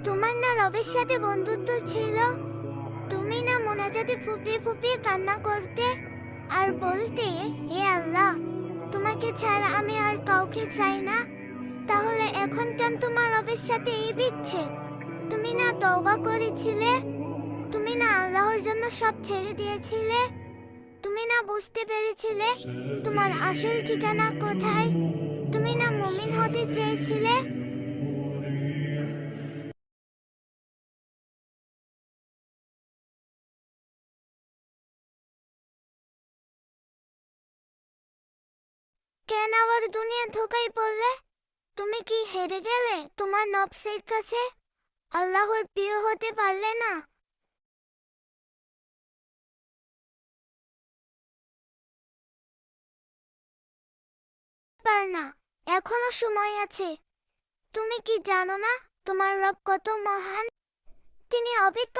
তোমার না রবের সাথে বন্ধুত্ব ছিল? তুমি না মোনাজাতে ফুপিয়ে ফুপিয়ে কান্না করতে আর বলতে, হে আল্লাহ, তোমাকে ছাড়া আমি আর কাউকে চাই না। তাহলে এখন কেন তোমার রবের সাথে এই বিচ্ছেদ? তুমি না তওবা করেছিলে? তুমি না আল্লাহর জন্য সব ছেড়ে দিয়েছিলে? তুমি না বুঝতে পেরেছিলে তোমার আসল ঠিকানা কোথায়? তুমি না মুমিন হতে চেয়েছিলে? কেন আবার দুনিয়া ধোকায় পড়লে? তুমি কি হেরে গেলে তোমার নফসের কাছে? আল্লাহর প্রিয় হতে পারলে না? পার না, এখনো সময় আছে। তুমি কি জানো না তোমার রব কত মহান? তিনি অবিক